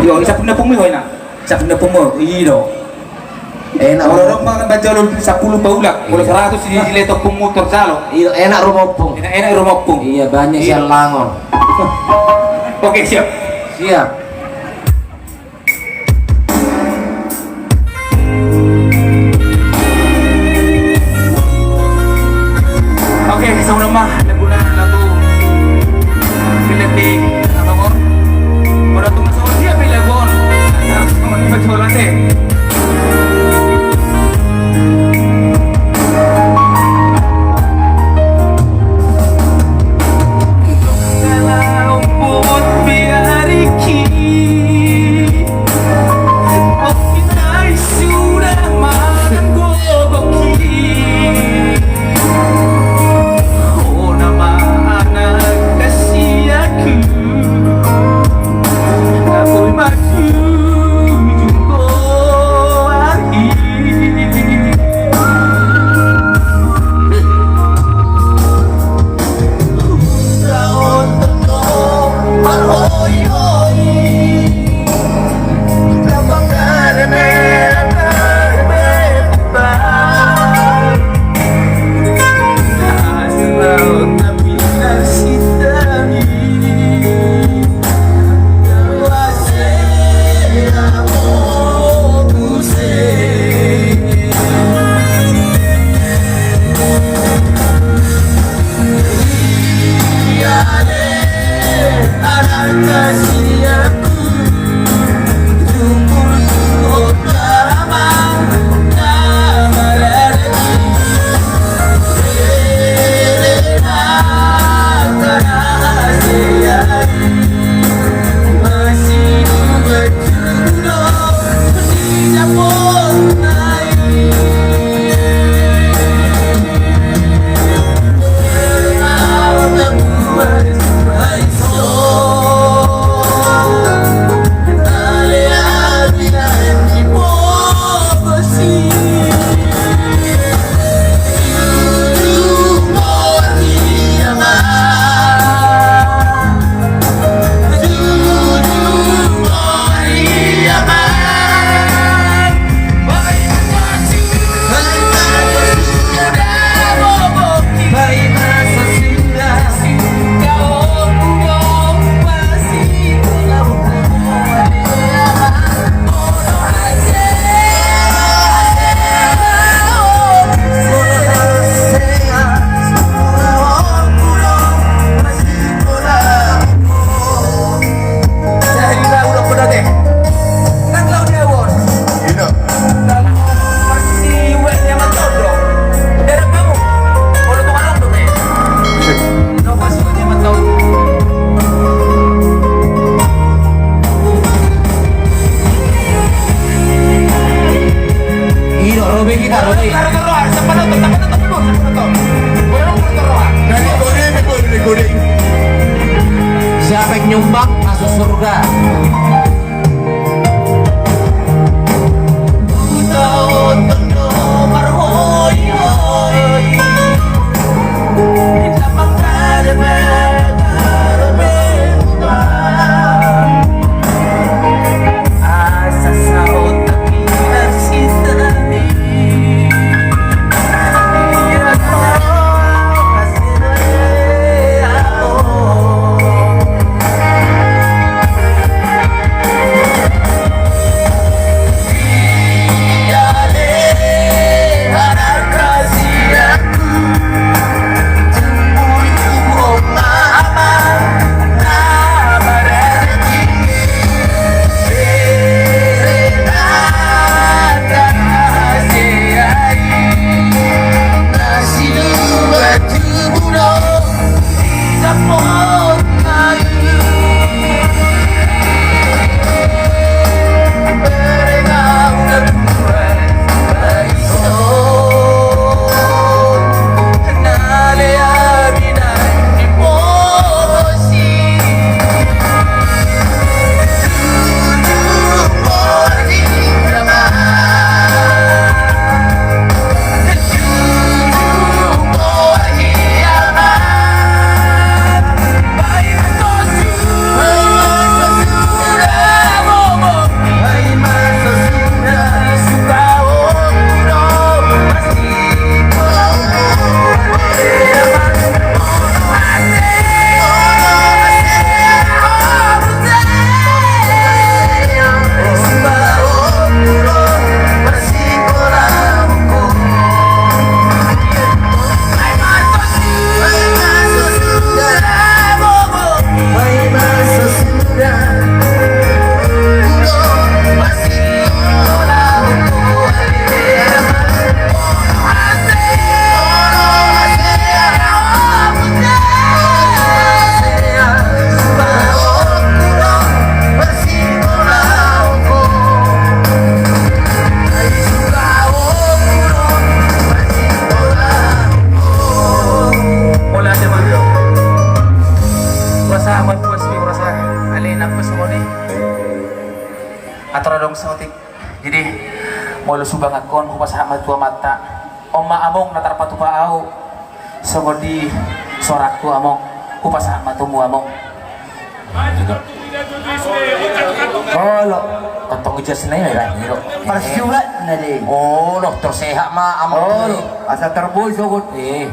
Yo, isa pun na pumihoy na. Isa pun na pumo, iyo. Enak. Orang makan bajalo 10 paulak, kalau 100 di letok pemutor salo. Iya, enak rumopung. Enak rumah pung. Iya, banyak siang langon. Oke, siap. Siap. Oke, sama nama lagu film di apa kok? Pada tunggu sama dia pilih bon. Nah, sama kita coba nanti. Siapa yang nyumbang masuk surga. Atur dong sautik. Jadi mau lu subang akon ku pasaha matu mata. Oma among natar patu paau. Songo di sorakku among ku pasaha matu mu among. Kalau kantong ijas na yun, hiro. Persulat na di. Oh, dokter sehat mah amang. Oh, asa terboy sogot. Eh,